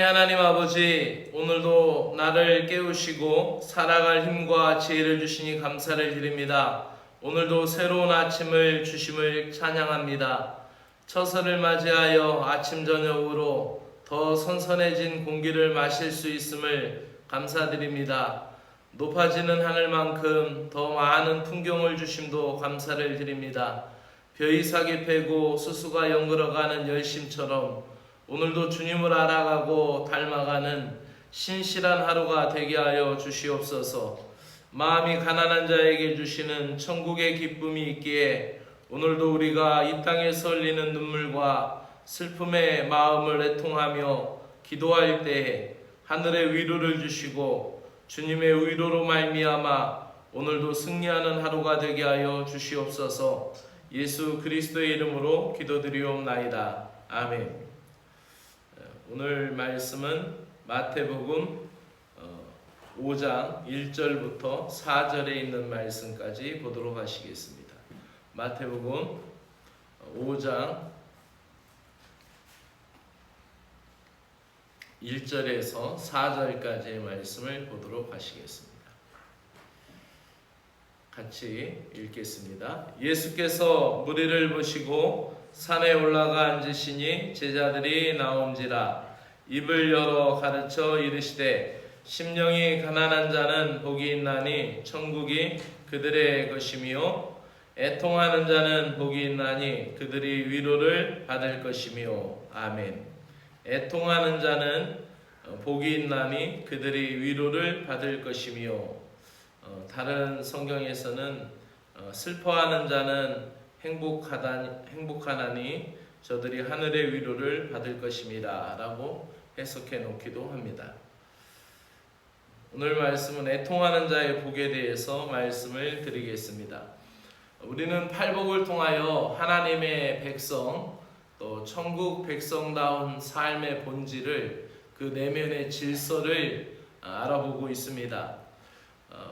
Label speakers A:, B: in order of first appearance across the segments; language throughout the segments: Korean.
A: 하나님 아버지, 오늘도 나를 깨우시고 살아갈 힘과 지혜를 주시니 감사를 드립니다. 오늘도 새로운 아침을 주심을 찬양합니다. 처서를 맞이하여 아침 저녁으로 더 선선해진 공기를 마실 수 있음을 감사드립니다. 높아지는 하늘만큼 더 많은 풍경을 주심도 감사를 드립니다. 벼이삭이 패고 수수가 연그러가는 열심처럼 오늘도 주님을 알아가고 닮아가는 신실한 하루가 되게 하여 주시옵소서. 마음이 가난한 자에게 주시는 천국의 기쁨이 있기에 오늘도 우리가 이 땅에서 흘리는 눈물과 슬픔의 마음을 애통하며 기도할 때에 하늘의 위로를 주시고 주님의 위로로 말미암아 오늘도 승리하는 하루가 되게 하여 주시옵소서. 예수 그리스도의 이름으로 기도드리옵나이다. 아멘. 오늘 말씀은 마태복음 5장 1절부터 4절에 있는 말씀까지 보도록 하시겠습니다. 마태복음 5장 1절에서 4절까지의 말씀을 보도록 하시겠습니다. 같이 읽겠습니다. 예수께서 무리를 보시고 산에 올라가 앉으시니 제자들이 나온지라. 입을 열어 가르쳐 이르시되 심령이 가난한 자는 복이 있나니 천국이 그들의 것이며 애통하는 자는 복이 있나니 그들이 위로를 받을 것이며. 아멘. 애통하는 자는 복이 있나니 그들이 위로를 받을 것이며. 다른 성경에서는 슬퍼하는 자는 행복하나니 저들이 하늘의 위로를 받을 것입니다 라고 해석해 놓기도 합니다. 오늘 말씀은 애통하는 자의 복에 대해서 말씀을 드리겠습니다. 우리는 팔복을 통하여 하나님의 백성, 또 천국 백성다운 삶의 본질을, 그 내면의 질서를 알아보고 있습니다.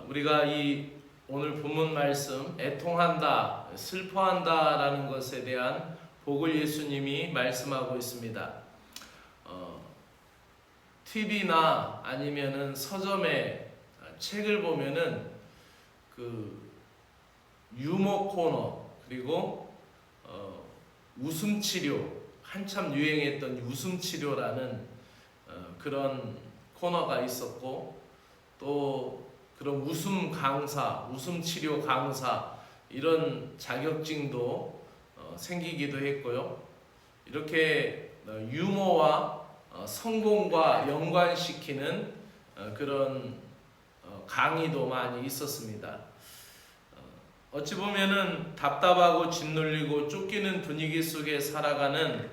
A: 우리가 이 오늘 본문 말씀 애통한다, 슬퍼한다 라는 것에 대한 복을 예수님이 말씀하고 있습니다. TV나 아니면은 서점에 책을 보면은 그 유머 코너, 그리고 웃음 치료, 한참 유행했던 웃음 치료라는 그런 코너가 있었고, 또 그런 웃음 강사, 웃음 치료 강사, 이런 자격증도 생기기도 했고요. 이렇게 유머와 성공과 연관시키는 그런 강의도 많이 있었습니다. 어찌 보면은 답답하고 짓눌리고 쫓기는 분위기 속에 살아가는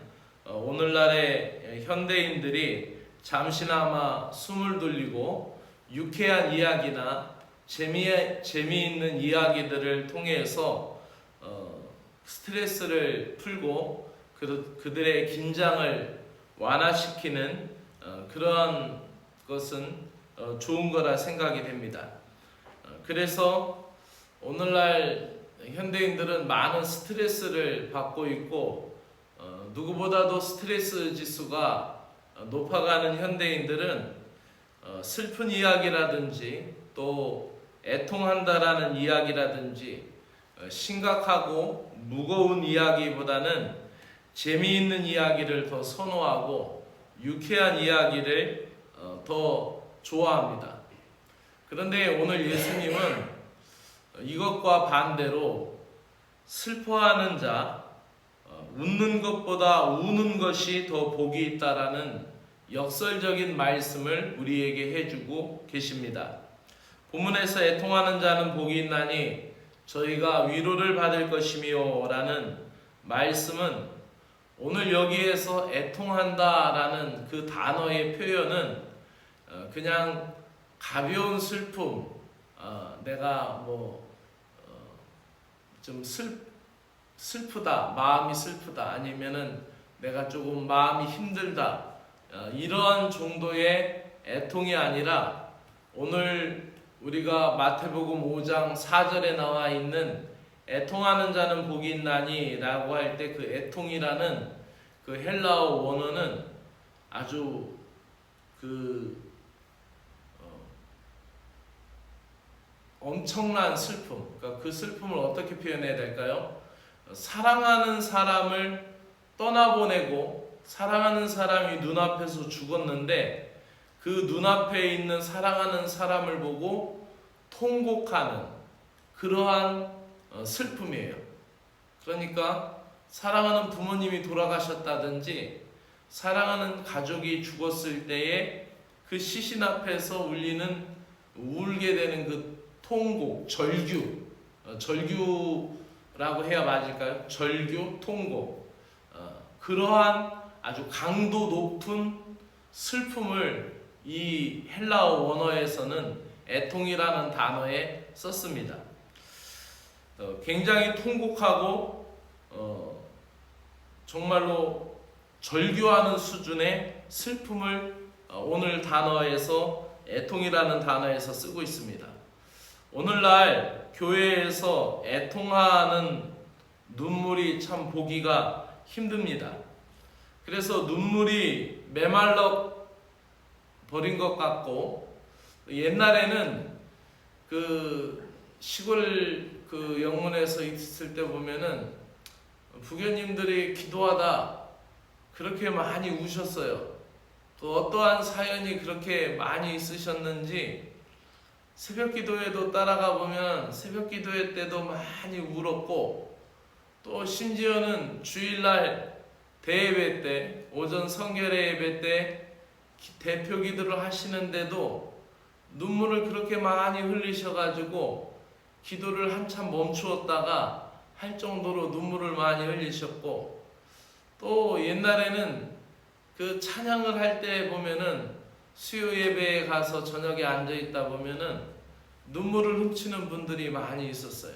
A: 오늘날의 현대인들이 잠시나마 숨을 돌리고 유쾌한 이야기나 재미있는 이야기들을 통해서 스트레스를 풀고 그들의 긴장을 완화시키는 그러한 것은 좋은 거라 생각이 됩니다. 그래서 오늘날 현대인들은 많은 스트레스를 받고 있고, 누구보다도 스트레스 지수가 높아가는 현대인들은 슬픈 이야기라든지 또 애통한다라는 이야기라든지 심각하고 무거운 이야기보다는 재미있는 이야기를 더 선호하고 유쾌한 이야기를 더 좋아합니다. 그런데 오늘 예수님은 이것과 반대로 슬퍼하는 자, 웃는 것보다 우는 것이 더 복이 있다라는 역설적인 말씀을 우리에게 해주고 계십니다. 본문에서 애통하는 자는 복이 있나니 저희가 위로를 받을 것이며 라는 말씀은, 오늘 여기에서 애통한다 라는 그 단어의 표현은 그냥 가벼운 슬픔, 내가 좀 슬프다, 마음이 슬프다, 아니면은 내가 조금 마음이 힘들다, 이러한 정도의 애통이 아니라 오늘 우리가 마태복음 5장 4절에 나와 있는 애통하는 자는 복이 있나니 라고 할 때 그 애통이라는 그 헬라어 원어는 아주 엄청난 슬픔, 그러니까 그 슬픔을 어떻게 표현해야 될까요? 사랑하는 사람을 떠나보내고 사랑하는 사람이 눈앞에서 죽었는데 그 눈앞에 있는 사랑하는 사람을 보고 통곡하는 그러한 슬픔이에요. 그러니까 사랑하는 부모님이 돌아가셨다든지 사랑하는 가족이 죽었을 때에 그 시신 앞에서 울게 되는 그 통곡, 절규라고 해야 맞을까요? 절규, 통곡. 그러한 아주 강도 높은 슬픔을 이 헬라어 원어에서는 애통이라는 단어에 썼습니다. 굉장히 통곡하고 정말로 절규하는 수준의 슬픔을 오늘 단어에서 애통이라는 단어에서 쓰고 있습니다. 오늘날 교회에서 애통하는 눈물이 참 보기가 힘듭니다. 그래서 눈물이 메말라 버린 것 같고, 옛날에는 그 시골 그 영문에서 있을 때 보면은 부교님들이 기도하다 그렇게 많이 우셨어요. 또 어떠한 사연이 그렇게 많이 있으셨는지 새벽 기도회도 따라가 보면 새벽 기도회 때도 많이 울었고, 또 심지어는 주일날 대예배 때, 오전 성결의 예배 때 대표 기도를 하시는데도 눈물을 그렇게 많이 흘리셔가지고 기도를 한참 멈추었다가 할 정도로 눈물을 많이 흘리셨고, 또 옛날에는 그 찬양을 할 때 보면은 수요 예배에 가서 저녁에 앉아 있다 보면은 눈물을 훔치는 분들이 많이 있었어요.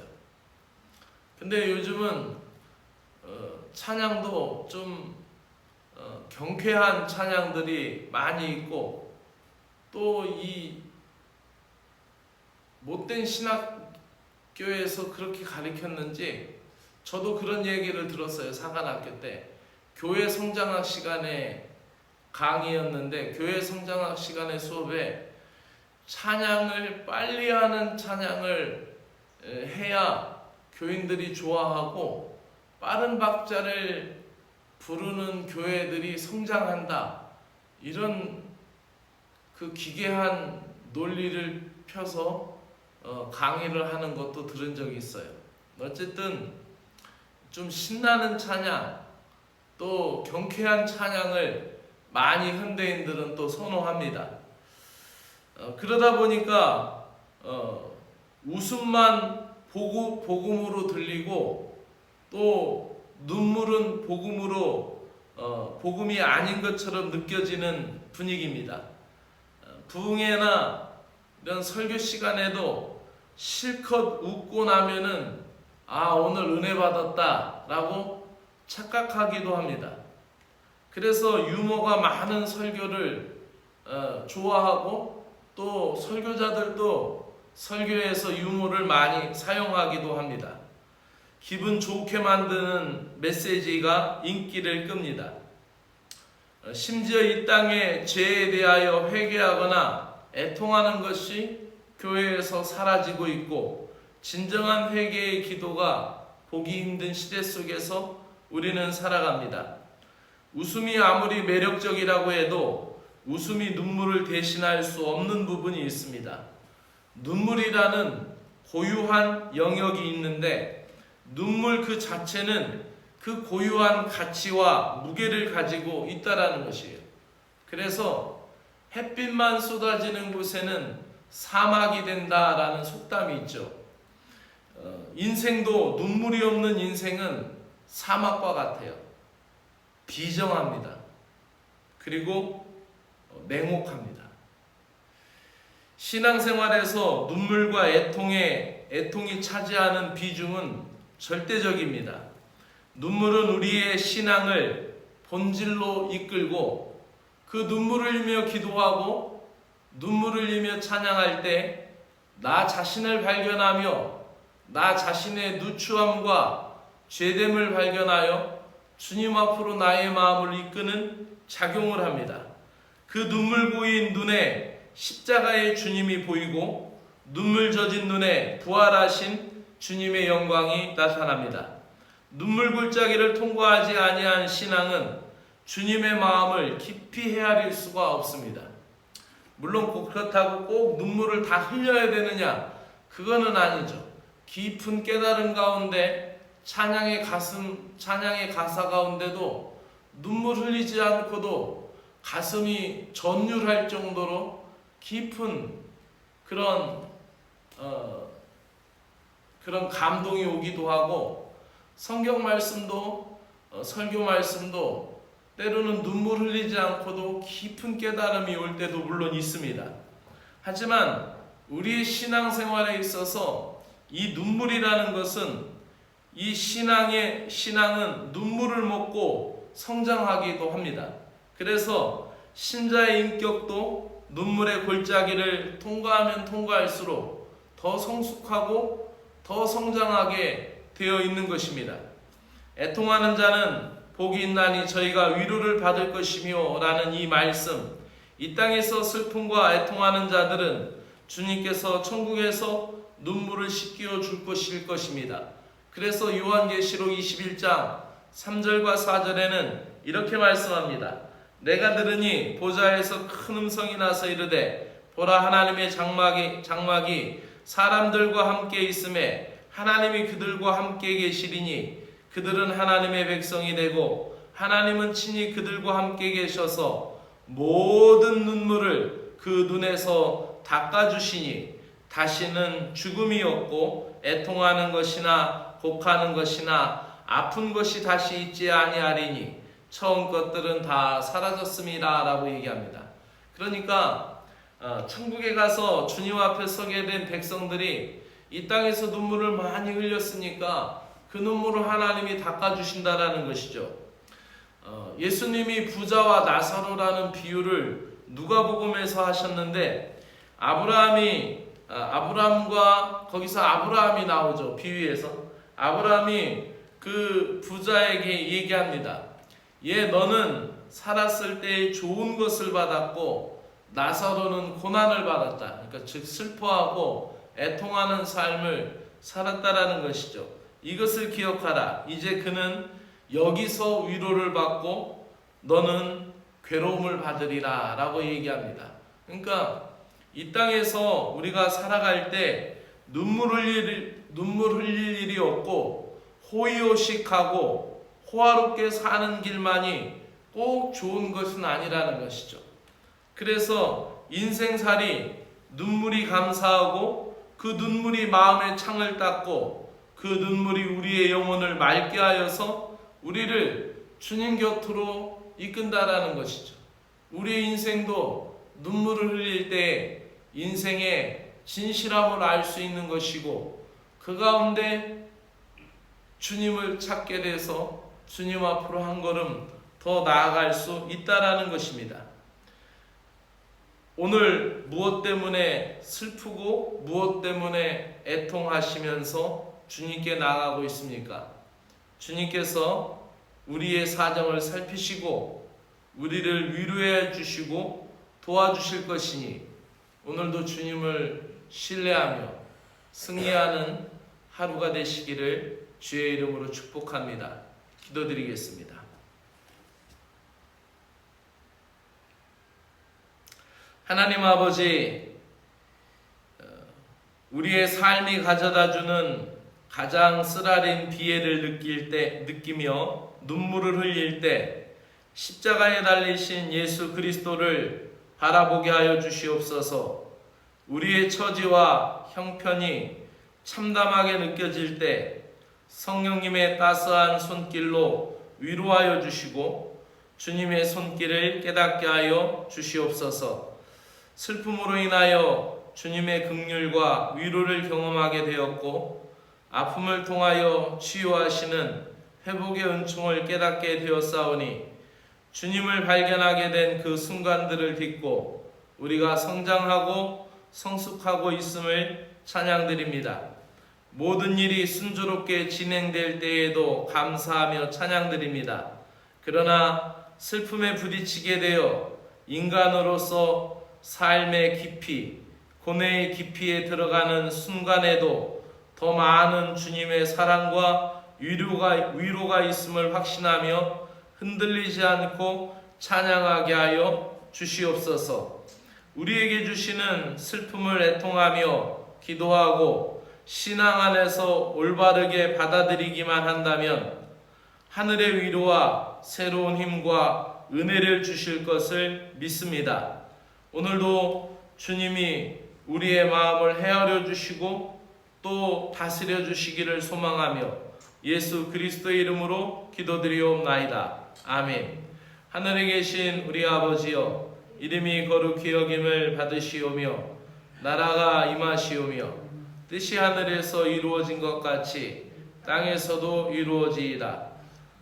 A: 근데 요즘은 찬양도 좀 경쾌한 찬양들이 많이 있고, 또 이 못된 신학교에서 그렇게 가르쳤는지 저도 그런 얘기를 들었어요. 사관학교 때 교회 성장학 시간에 강의였는데, 교회 성장학 시간의 수업에 찬양을 빨리 하는 찬양을 해야 교인들이 좋아하고 빠른 박자를 부르는 교회들이 성장한다, 이런 그 기괴한 논리를 펴서 강의를 하는 것도 들은 적이 있어요. 어쨌든 좀 신나는 찬양, 또 경쾌한 찬양을 많이 현대인들은 또 선호합니다. 그러다 보니까 웃음만 복음으로 들리고, 또 눈물은 복음이 아닌 것처럼 느껴지는 분위기입니다. 부흥회나 이런 설교 시간에도 실컷 웃고 나면은 오늘 은혜 받았다 라고 착각하기도 합니다. 그래서 유머가 많은 설교를 좋아하고, 또 설교자들도 설교에서 유머를 많이 사용하기도 합니다. 기분 좋게 만드는 메시지가 인기를 끕니다. 심지어 이 땅의 죄에 대하여 회개하거나 애통하는 것이 교회에서 사라지고 있고, 진정한 회개의 기도가 보기 힘든 시대 속에서 우리는 살아갑니다. 웃음이 아무리 매력적이라고 해도 웃음이 눈물을 대신할 수 없는 부분이 있습니다. 눈물이라는 고유한 영역이 있는데, 눈물 그 자체는 그 고유한 가치와 무게를 가지고 있다라는 것이에요. 그래서 햇빛만 쏟아지는 곳에는 사막이 된다라는 속담이 있죠. 인생도 눈물이 없는 인생은 사막과 같아요. 비정합니다. 그리고 냉혹합니다. 신앙생활에서 눈물과 애통이 차지하는 비중은 절대적입니다. 눈물은 우리의 신앙을 본질로 이끌고, 그 눈물을 흘리며 기도하고 눈물을 흘리며 찬양할 때 나 자신을 발견하며 나 자신의 누추함과 죄됨을 발견하여 주님 앞으로 나의 마음을 이끄는 작용을 합니다. 그 눈물 고인 눈에 십자가의 주님이 보이고 눈물 젖은 눈에 부활하신 주님의 영광이 나타납니다. 눈물 골짜기를 통과하지 아니한 신앙은 주님의 마음을 깊이 헤아릴 수가 없습니다. 물론 그렇다고 꼭 눈물을 다 흘려야 되느냐? 그거는 아니죠. 깊은 깨달음 가운데 찬양의 가사 가운데도 눈물 흘리지 않고도 가슴이 전율할 정도로 깊은 그런 감동이 오기도 하고, 성경 말씀도 설교 말씀도 때로는 눈물 흘리지 않고도 깊은 깨달음이 올 때도 물론 있습니다. 하지만 우리의 신앙생활에 있어서 이 눈물이라는 것은, 이 신앙은 눈물을 먹고 성장하기도 합니다. 그래서 신자의 인격도 눈물의 골짜기를 통과하면 통과할수록 더 성숙하고 더 성장하게 되어 있는 것입니다. 애통하는 자는 복이 있나니 저희가 위로를 받을 것이며 라는 이 말씀, 이 땅에서 슬픔과 애통하는 자들은 주님께서 천국에서 눈물을 씻겨 줄 것입니다. 그래서 요한계시록 21장 3절과 4절에는 이렇게 말씀합니다. 내가 들으니 보좌에서 큰 음성이 나서 이르되 보라, 하나님의 장막이 사람들과 함께 있음에 하나님이 그들과 함께 계시리니 그들은 하나님의 백성이 되고 하나님은 친히 그들과 함께 계셔서 모든 눈물을 그 눈에서 닦아주시니 다시는 죽음이 없고 애통하는 것이나 곡하는 것이나 아픈 것이 다시 있지 아니하리니 처음 것들은 다 사라졌습니다 라고 얘기합니다. 그러니까 천국에 가서 주님 앞에 서게 된 백성들이 이 땅에서 눈물을 많이 흘렸으니까 그 눈물을 하나님이 닦아주신다라는 것이죠. 예수님이 부자와 나사로라는 비유를 누가복음에서 하셨는데, 아브라함과 거기서 아브라함이 나오죠. 비유에서 아브라함이 그 부자에게 얘기합니다. 너는 살았을 때 좋은 것을 받았고 나사로는 고난을 받았다. 그러니까 즉 슬퍼하고 애통하는 삶을 살았다라는 것이죠. 이것을 기억하라. 이제 그는 여기서 위로를 받고 너는 괴로움을 받으리라 라고 얘기합니다. 그러니까 이 땅에서 우리가 살아갈 때 눈물 흘릴 일이 없고 호의호식하고 호화롭게 사는 길만이 꼭 좋은 것은 아니라는 것이죠. 그래서 인생살이 눈물이 감사하고 그 눈물이 마음의 창을 닦고 그 눈물이 우리의 영혼을 맑게 하여서 우리를 주님 곁으로 이끈다라는 것이죠. 우리의 인생도 눈물을 흘릴 때 인생의 진실함을 알 수 있는 것이고, 그 가운데 주님을 찾게 돼서 주님 앞으로 한 걸음 더 나아갈 수 있다라는 것입니다. 오늘 무엇 때문에 슬프고 무엇 때문에 애통하시면서 주님께 나아가고 있습니까? 주님께서 우리의 사정을 살피시고 우리를 위로해 주시고 도와주실 것이니 오늘도 주님을 신뢰하며 승리하는 하루가 되시기를 주의 이름으로 축복합니다. 기도드리겠습니다. 하나님 아버지, 우리의 삶이 가져다주는 가장 쓰라린 비애를 느끼며 눈물을 흘릴 때 십자가에 달리신 예수 그리스도를 바라보게 하여 주시옵소서. 우리의 처지와 형편이 참담하게 느껴질 때 성령님의 따스한 손길로 위로하여 주시고 주님의 손길을 깨닫게 하여 주시옵소서. 슬픔으로 인하여 주님의 긍휼과 위로를 경험하게 되었고 아픔을 통하여 치유하시는 회복의 은총을 깨닫게 되었사오니 주님을 발견하게 된 그 순간들을 딛고 우리가 성장하고 성숙하고 있음을 찬양드립니다. 모든 일이 순조롭게 진행될 때에도 감사하며 찬양드립니다. 그러나 슬픔에 부딪히게 되어 인간으로서 삶의 깊이, 고뇌의 깊이에 들어가는 순간에도 더 많은 주님의 사랑과 위로가 있음을 확신하며 흔들리지 않고 찬양하게 하여 주시옵소서. 우리에게 주시는 슬픔을 애통하며 기도하고 신앙 안에서 올바르게 받아들이기만 한다면 하늘의 위로와 새로운 힘과 은혜를 주실 것을 믿습니다. 오늘도 주님이 우리의 마음을 헤아려 주시고 또 다스려 주시기를 소망하며 예수 그리스도의 이름으로 기도드리옵나이다. 아멘. 하늘에 계신 우리 아버지여, 이름이 거룩히 여김을 받으시오며 나라가 임하시오며 뜻이 하늘에서 이루어진 것 같이 땅에서도 이루어지이다.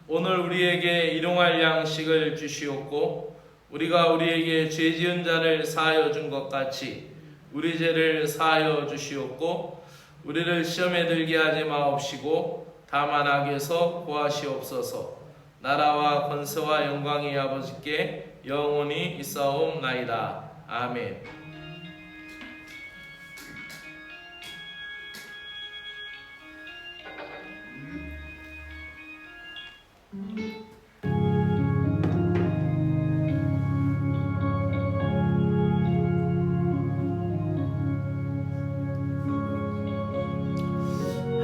A: 오늘 우리에게 일용할 양식을 주시옵고 우리가 우리에게 죄 지은 자를 사하여 준 것 같이 우리 죄를 사하여 주시옵고 우리를 시험에 들게 하지 마옵시고 다만 악에서 구하시옵소서. 나라와 권세와 영광이 아버지께 영원히 있사옵나이다. 아멘.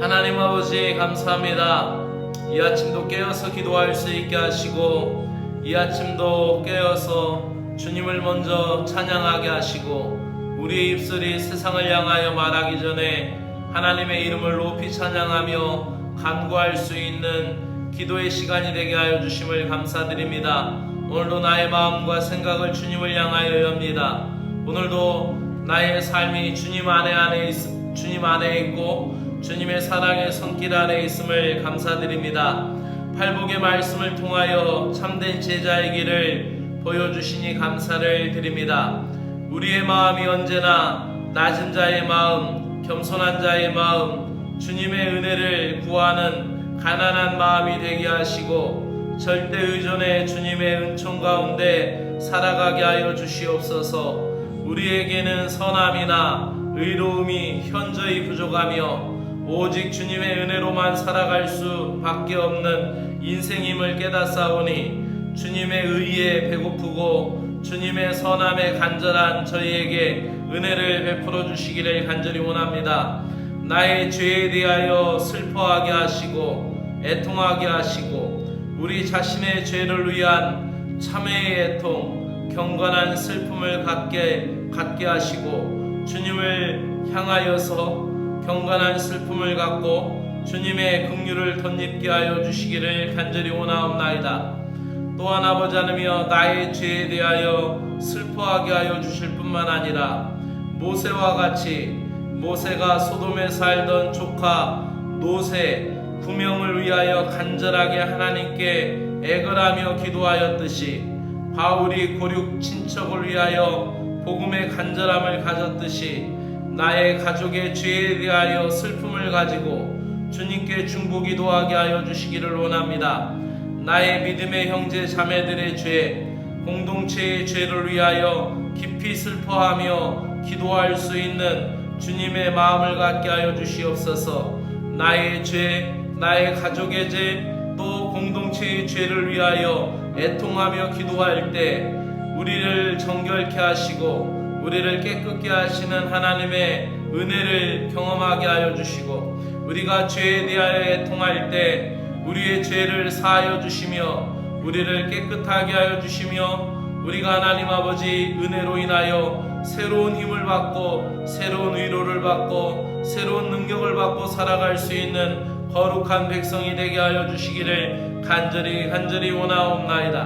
A: 하나님 아버지 감사합니다. 이 아침도 깨어서 기도할 수 있게 하시고 이 아침도 깨어서 주님을 먼저 찬양하게 하시고 우리의 입술이 세상을 향하여 말하기 전에 하나님의 이름을 높이 찬양하며 간구할 수 있는 기도의 시간이 되게 하여 주심을 감사드립니다. 오늘도 나의 마음과 생각을 주님을 향하여 엽니다. 오늘도 나의 삶이 주님 안에 있고 주님의 사랑의 손길 아래 있음을 감사드립니다. 팔복의 말씀을 통하여 참된 제자의 길을 보여주시니 감사를 드립니다. 우리의 마음이 언제나 낮은 자의 마음, 겸손한 자의 마음, 주님의 은혜를 구하는 가난한 마음이 되게 하시고 절대 의존의 주님의 은총 가운데 살아가게 하여 주시옵소서. 우리에게는 선함이나 의로움이 현저히 부족하며 오직 주님의 은혜로만 살아갈 수밖에 없는 인생임을 깨닫사오니 주님의 의에 배고프고 주님의 선함에 간절한 저희에게 은혜를 베풀어 주시기를 간절히 원합니다. 나의 죄에 대하여 슬퍼하게 하시고 애통하게 하시고 우리 자신의 죄를 위한 참회의 애통, 경건한 슬픔을 갖게 하시고 주님을 향하여서 경건한 슬픔을 갖고 주님의 긍휼을 덧입게 하여 주시기를 간절히 원하옵나이다. 또한 아버지 하나님이여 나의 죄에 대하여 슬퍼하게 하여 주실 뿐만 아니라 모세와 같이 모세가 소돔에 살던 조카 노세 9명을 위하여 간절하게 하나님께 애걸하며 기도하였듯이 바울이 고륙 친척을 위하여 복음의 간절함을 가졌듯이 나의 가족의 죄에 대하여 슬픔을 가지고 주님께 중보기도하게 하여 주시기를 원합니다. 나의 믿음의 형제 자매들의 죄, 공동체의 죄를 위하여 깊이 슬퍼하며 기도할 수 있는 주님의 마음을 갖게 하여 주시옵소서. 나의 죄, 나의 가족의 죄, 또 공동체의 죄를 위하여 애통하며 기도할 때 우리를 정결케 하시고 우리를 깨끗게 하시는 하나님의 은혜를 경험하게 하여 주시고 우리가 죄에 대하여 애통할 때 우리의 죄를 사하여 주시며 우리를 깨끗하게 하여 주시며 우리가 하나님 아버지 은혜로 인하여 새로운 힘을 받고 새로운 위로를 받고 새로운 능력을 받고 살아갈 수 있는 거룩한 백성이 되게 하여 주시기를 간절히 원하옵나이다.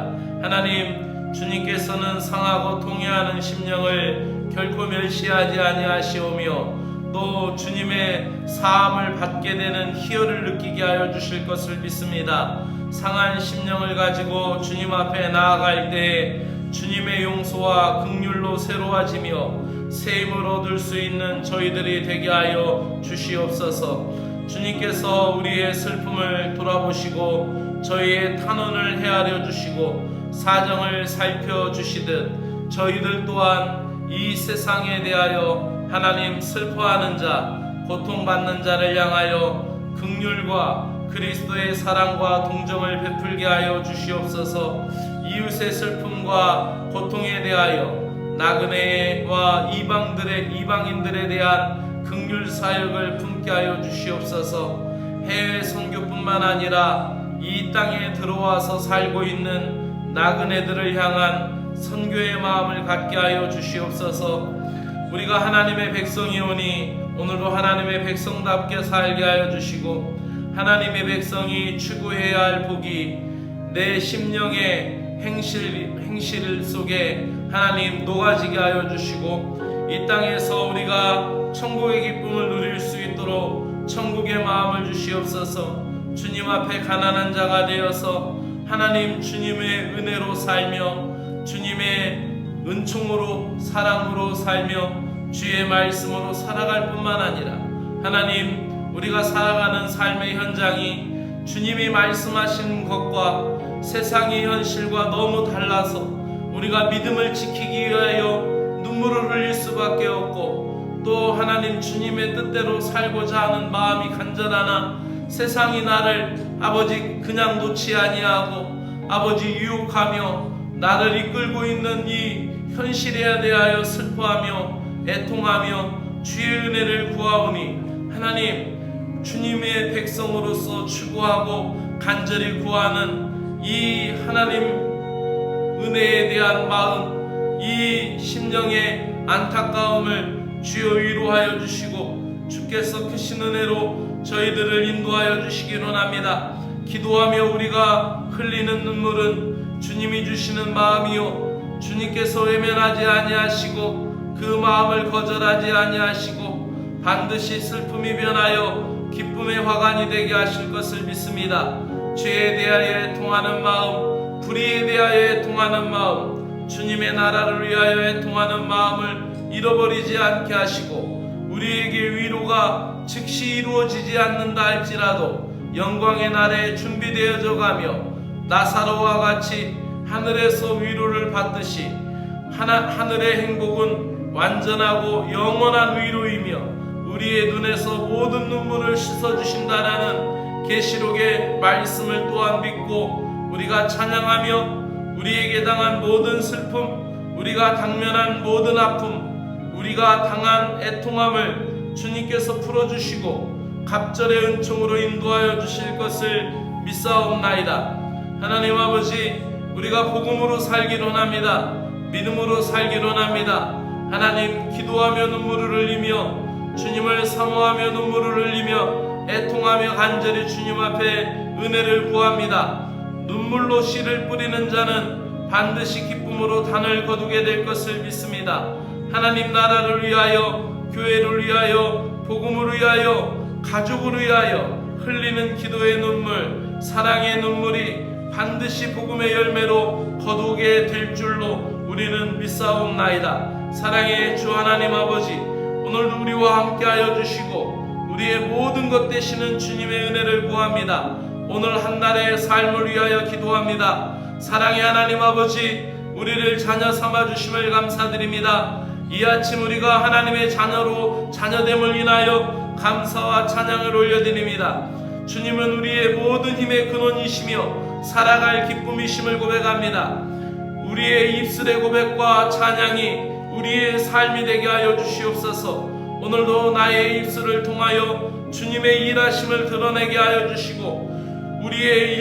A: 하나님, 주님께서는 상하고 통회하는 심령을 결코 멸시하지 아니하시오며 또 주님의 사함을 받게 되는 희열을 느끼게 하여 주실 것을 믿습니다. 상한 심령을 가지고 주님 앞에 나아갈 때 주님의 용서와 긍휼로 새로워지며 새 힘을 얻을 수 있는 저희들이 되게 하여 주시옵소서. 주님께서 우리의 슬픔을 돌아보시고 저희의 탄원을 헤아려 주시고 사정을 살펴주시듯 저희들 또한 이 세상에 대하여 하나님 슬퍼하는 자, 고통받는 자를 향하여 긍휼과 그리스도의 사랑과 동정을 베풀게 하여 주시옵소서. 이웃의 슬픔과 고통에 대하여 나그네와 이방인들에 대한 긍휼 사역을 품게 하여 주시옵소서. 해외 선교뿐만 아니라 이 땅에 들어와서 살고 있는 나그네들을 향한 선교의 마음을 갖게 하여 주시옵소서. 우리가 하나님의 백성이오니 오늘도 하나님의 백성답게 살게 하여 주시고, 하나님의 백성이 추구해야 할 복이 내 심령의 행실 속에 하나님 녹아지게 하여 주시고, 이 땅에서 우리가 천국의 기쁨을 누릴 수 있도록 천국의 마음을 주시옵소서. 주님 앞에 가난한 자가 되어서 하나님 주님의 은혜로 살며 주님의 은총으로 사랑으로 살며 주의 말씀으로 살아갈 뿐만 아니라, 하나님 우리가 살아가는 삶의 현장이 주님이 말씀하신 것과 세상의 현실과 너무 달라서 우리가 믿음을 지키기 위하여 눈물을 흘릴 수밖에 없고, 또 하나님 주님의 뜻대로 살고자 하는 마음이 간절하나 세상이 나를 아버지 그냥 놓지 아니하고 아버지 유혹하며 나를 이끌고 있는 이 현실에 대하여 슬퍼하며 애통하며 주의 은혜를 구하오니, 하나님 주님의 백성으로서 추구하고 간절히 구하는 이 하나님 은혜에 대한 마음, 이 심령의 안타까움을 주여 위로하여 주시고, 주께서 크신 은혜로 저희들을 인도하여 주시기로 합니다. 기도하며 우리가 흘리는 눈물은 주님이 주시는 마음이요, 주님께서 외면하지 아니하시고 그 마음을 거절하지 아니하시고 반드시 슬픔이 변하여 기쁨의 화관이 되게 하실 것을 믿습니다. 죄에 대하여 애통하는 마음, 불의에 대하여 애통하는 마음, 주님의 나라를 위하여 애통하는 마음을 잃어버리지 않게 하시고, 우리에게 위로가 즉시 이루어지지 않는다 할지라도 영광의 날에 준비되어져 가며 나사로와 같이 하늘에서 위로를 받듯이 하늘의 행복은 완전하고 영원한 위로이며 우리의 눈에서 모든 눈물을 씻어주신다라는 계시록의 말씀을 또한 믿고, 우리가 찬양하며 우리에게 당한 모든 슬픔, 우리가 당면한 모든 아픔, 우리가 당한 애통함을 주님께서 풀어주시고 갑절의 은총으로 인도하여 주실 것을 믿사옵나이다. 하나님 아버지, 우리가 복음으로 살기로 합니다. 믿음으로 살기로 합니다. 하나님, 기도하며 눈물을 흘리며 주님을 사모하며 눈물을 흘리며 애통하며 간절히 주님 앞에 은혜를 구합니다. 눈물로 씨를 뿌리는 자는 반드시 기쁨으로 단을 거두게 될 것을 믿습니다. 하나님 나라를 위하여, 교회를 위하여, 복음을 위하여, 가족을 위하여 흘리는 기도의 눈물, 사랑의 눈물이 반드시 복음의 열매로 거두게 될 줄로 우리는 믿사옵나이다. 사랑의 주 하나님 아버지, 오늘도 우리와 함께하여 주시고 우리의 모든 것 되시는 주님의 은혜를 구합니다. 오늘 한 날의 삶을 위하여 기도합니다. 사랑의 하나님 아버지, 우리를 자녀 삼아 주심을 감사드립니다. 이 아침 우리가 하나님의 자녀로 자녀됨을 인하여 감사와 찬양을 올려드립니다. 주님은 우리의 모든 힘의 근원이시며 살아갈 기쁨이심을 고백합니다. 우리의 입술의 고백과 찬양이 우리의 삶이 되게 하여 주시옵소서. 오늘도 나의 입술을 통하여 주님의 일하심을 드러내게 하여 주시고, 우리의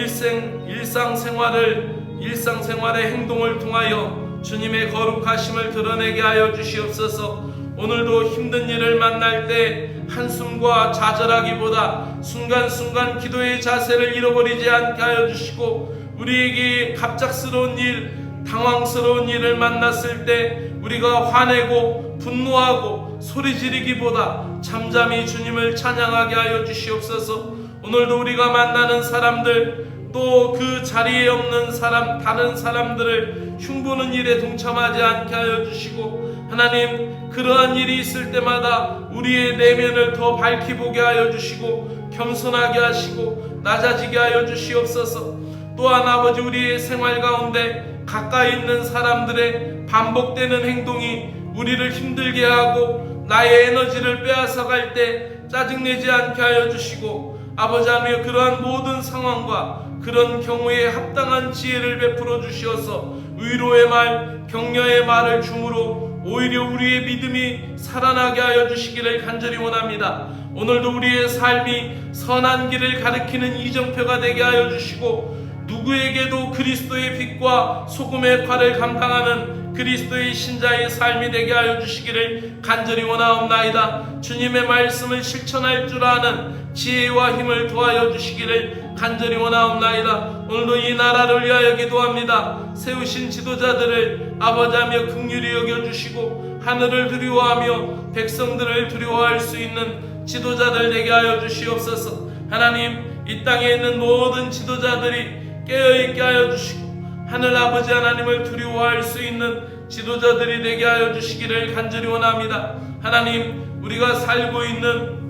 A: 일상생활의 행동을 통하여 주님의 거룩하심을 드러내게 하여 주시옵소서. 오늘도 힘든 일을 만날 때 한숨과 좌절하기보다 순간순간 기도의 자세를 잃어버리지 않게 하여 주시고, 우리에게 갑작스러운 일, 당황스러운 일을 만났을 때 우리가 화내고 분노하고 소리 지르기보다 잠잠히 주님을 찬양하게 하여 주시옵소서. 오늘도 우리가 만나는 사람들, 또 그 자리에 없는 사람, 다른 사람들을 흉보는 일에 동참하지 않게 하여 주시고, 하나님, 그러한 일이 있을 때마다 우리의 내면을 더 밝히 보게 하여 주시고 겸손하게 하시고 낮아지게 하여 주시옵소서. 또한 아버지, 우리의 생활 가운데 가까이 있는 사람들의 반복되는 행동이 우리를 힘들게 하고 나의 에너지를 빼앗아 갈 때 짜증내지 않게 하여 주시고, 아버지 하나님 그러한 모든 상황과 그런 경우에 합당한 지혜를 베풀어 주시어서 위로의 말, 격려의 말을 주므로 오히려 우리의 믿음이 살아나게 하여 주시기를 간절히 원합니다. 오늘도 우리의 삶이 선한 길을 가리키는 이정표가 되게 하여 주시고, 누구에게도 그리스도의 빛과 소금의 과를 감당하는 그리스도의 신자의 삶이 되게 하여 주시기를 간절히 원하옵나이다. 주님의 말씀을 실천할 줄 아는 지혜와 힘을 더하여 주시기를 간절히 원하옵나이다. 오늘도 이 나라를 위하여 기도합니다. 세우신 지도자들을 아버지하며 긍휼히 여겨주시고 하늘을 두려워하며 백성들을 두려워할 수 있는 지도자들 되게 하여 주시옵소서. 하나님, 이 땅에 있는 모든 지도자들이 깨어있게 하여 주시고 하늘 아버지 하나님을 두려워할 수 있는 지도자들이 되게 하여 주시기를 간절히 원합니다. 하나님, 우리가 살고 있는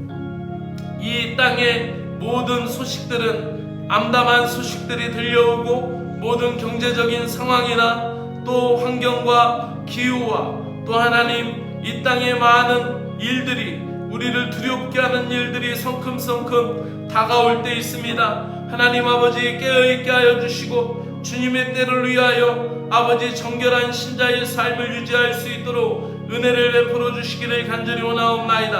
A: 이 땅의 모든 소식들은 암담한 소식들이 들려오고, 모든 경제적인 상황이나 또 환경과 기후와 또 하나님 이 땅의 많은 일들이, 우리를 두렵게 하는 일들이 성큼성큼 다가올 때 있습니다. 하나님 아버지, 깨어있게 하여 주시고 주님의 때를 위하여 아버지 정결한 신자의 삶을 유지할 수 있도록 은혜를 베풀어 주시기를 간절히 원하옵나이다.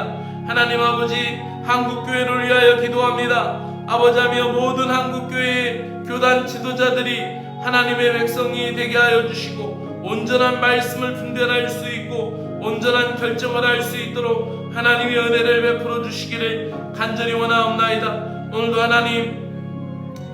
A: 하나님 아버지, 한국교회를 위하여 기도합니다. 아버지하며 모든 한국교회의 교단 지도자들이 하나님의 백성이 되게 하여 주시고 온전한 말씀을 분별할 수 있고 온전한 결정을 할 수 있도록 하나님의 은혜를 베풀어 주시기를 간절히 원하옵나이다. 오늘도 하나님,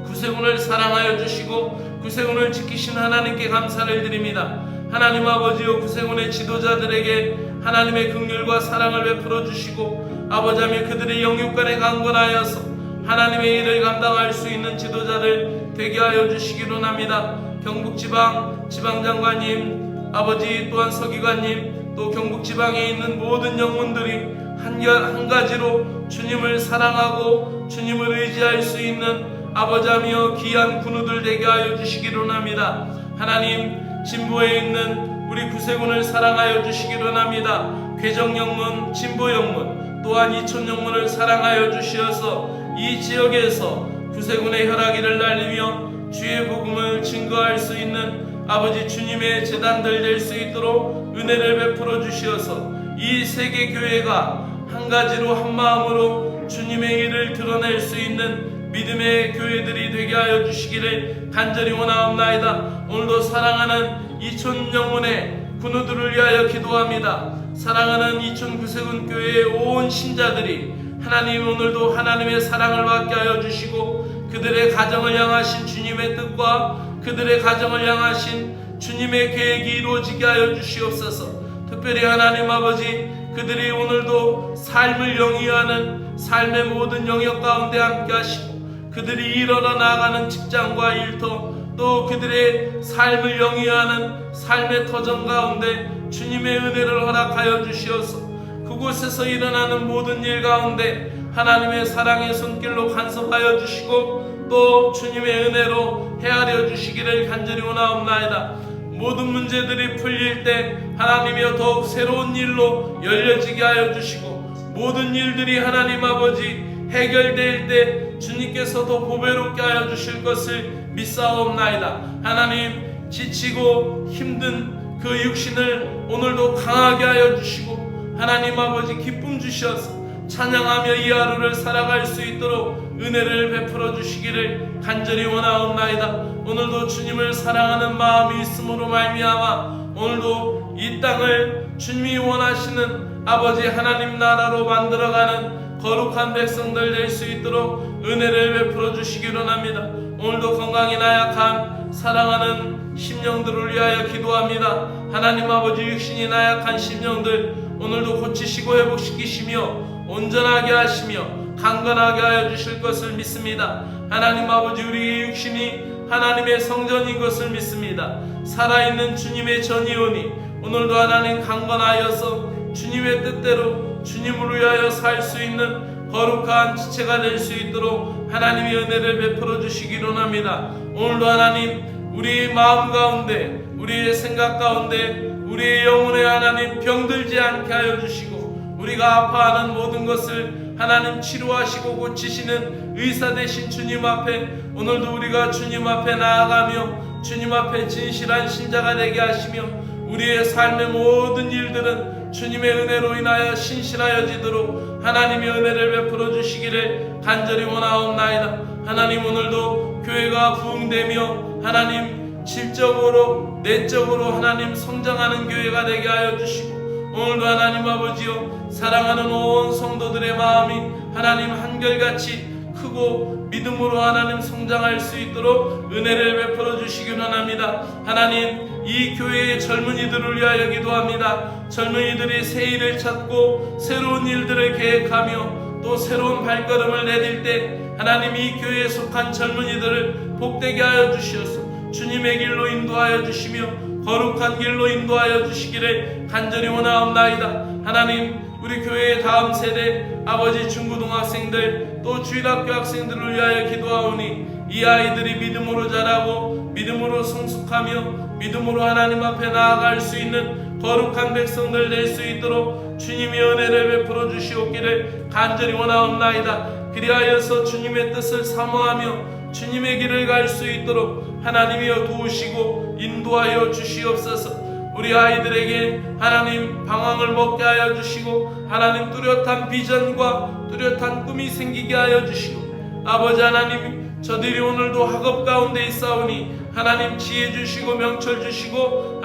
A: 구세군을 사랑하여 주시고 구세군을 지키신 하나님께 감사를 드립니다. 하나님 아버지여, 구세군의 지도자들에게 하나님의 긍휼과 사랑을 베풀어 주시고 아버지하며 그들의 영육간에 강건하여서 하나님의 일을 감당할 수 있는 지도자들 되게 하여 주시기로 합니다. 경북지방 지방장관님, 아버지 또한 서기관님, 또 경북지방에 있는 모든 영혼들이 한 가지로 주님을 사랑하고 주님을 의지할 수 있는 아버지하며 귀한 군우들 되게 하여 주시기로 합니다. 하나님, 진보에 있는 우리 구세군을 사랑하여 주시기로 합니다. 괴정영문, 진보영문 또한 이촌영문을 사랑하여 주시어서 이 지역에서 구세군의 혈화기를 날리며 주의 복음을 증거할 수 있는 아버지 주님의 제단들 될 수 있도록 은혜를 베풀어 주시어서 이 세계교회가 한 가지로 한 마음으로 주님의 일을 드러낼 수 있는 믿음의 교회들이 되게 하여 주시기를 간절히 원하옵나이다. 오늘도 사랑하는 이촌 영혼의 군우들을 위하여 기도합니다. 사랑하는 이촌 구세군 교회의 온 신자들이 하나님, 오늘도 하나님의 사랑을 받게 하여 주시고 그들의 가정을 향하신 주님의 뜻과 그들의 가정을 향하신 주님의 계획이 이루어지게 하여 주시옵소서. 특별히 하나님 아버지, 그들이 오늘도 삶을 영위하는 삶의 모든 영역 가운데 함께 하시고 그들이 일어나 나가는 직장과 일터, 또 그들의 삶을 영위하는 삶의 터전 가운데 주님의 은혜를 허락하여 주시어서 그곳에서 일어나는 모든 일 가운데 하나님의 사랑의 손길로 간섭하여 주시고 또 주님의 은혜로 헤아려 주시기를 간절히 원하옵나이다. 모든 문제들이 풀릴 때 하나님이여 더욱 새로운 일로 열려지게 하여 주시고 모든 일들이 하나님 아버지 해결될 때 주님께서도 보배롭게 하여 주실 것을 믿사옵나이다. 하나님, 지치고 힘든 그 육신을 오늘도 강하게 하여 주시고 하나님 아버지 기쁨 주셔서 찬양하며 이 하루를 살아갈 수 있도록 은혜를 베풀어 주시기를 간절히 원하옵나이다. 오늘도 주님을 사랑하는 마음이 있음으로 말미암아 오늘도 이 땅을 주님이 원하시는 아버지 하나님 나라로 만들어가는 거룩한 백성들 될 수 있도록 은혜를 베풀어 주시기로 합니다. 오늘도 건강이 나약한 사랑하는 심령들을 위하여 기도합니다. 하나님 아버지, 육신이 나약한 심령들 오늘도 고치시고 회복시키시며 온전하게 하시며 강건하게 하여 주실 것을 믿습니다. 하나님 아버지, 우리의 육신이 하나님의 성전인 것을 믿습니다. 살아있는 주님의 전이오니 오늘도 하나님 강건하여서 주님의 뜻대로 주님을 위하여 살 수 있는 거룩한 지체가 될 수 있도록 하나님의 은혜를 베풀어 주시기로 합니다. 오늘도 하나님, 우리의 마음 가운데, 우리의 생각 가운데, 우리의 영혼에 하나님 병들지 않게 하여 주시고, 우리가 아파하는 모든 것을 하나님 치료하시고 고치시는 의사 되신 주님 앞에 오늘도 우리가 주님 앞에 나아가며 주님 앞에 진실한 신자가 되게 하시며, 우리의 삶의 모든 일들은 주님의 은혜로 인하여 신실하여지도록 하나님의 은혜를 베풀어 주시기를 간절히 원하옵나이다. 하나님, 오늘도 교회가 부흥되며 하나님 질적으로 내적으로 하나님 성장하는 교회가 되게 하여 주시고, 오늘도 하나님 아버지여 사랑하는 온 성도들의 마음이 하나님 한결같이 크고 믿음으로 하나님 성장할 수 있도록 은혜를 베풀어 주시기 원합니다. 하나님, 이 교회의 젊은이들을 위하여 기도합니다. 젊은이들이 새 일을 찾고 새로운 일들을 계획하며 또 새로운 발걸음을 내딜 때 하나님, 이 교회에 속한 젊은이들을 복되게 하여 주시옵소서. 주님의 길로 인도하여 주시며 거룩한 길로 인도하여 주시기를 간절히 원하옵나이다. 하나님, 우리 교회의 다음 세대 아버지 중고등학생들 또 주일학교 학생들을 위하여 기도하오니, 이 아이들이 믿음으로 자라고 믿음으로 성숙하며 믿음으로 하나님 앞에 나아갈 수 있는 거룩한 백성들 될 수 있도록 주님의 은혜를 베풀어 주시옵기를 간절히 원하옵나이다. 그리하여서 주님의 뜻을 사모하며 주님의 길을 갈 수 있도록 하나님이여 도우시고 인도하여 주시옵소서. 우리 아이들에게 하나님 방황을 먹게 하여 주시고 하나님 뚜렷한 비전과 뚜렷한 꿈이 생기게 하여 주시고, 아버지 하나님, 저들이 오늘도 학업 가운데 있사오니 하나님 지혜 주시고 명철 주시고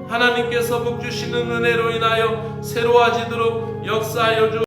A: 하나님께서 복 주시는 은혜로 인하여 새로워지도록 역사하여 주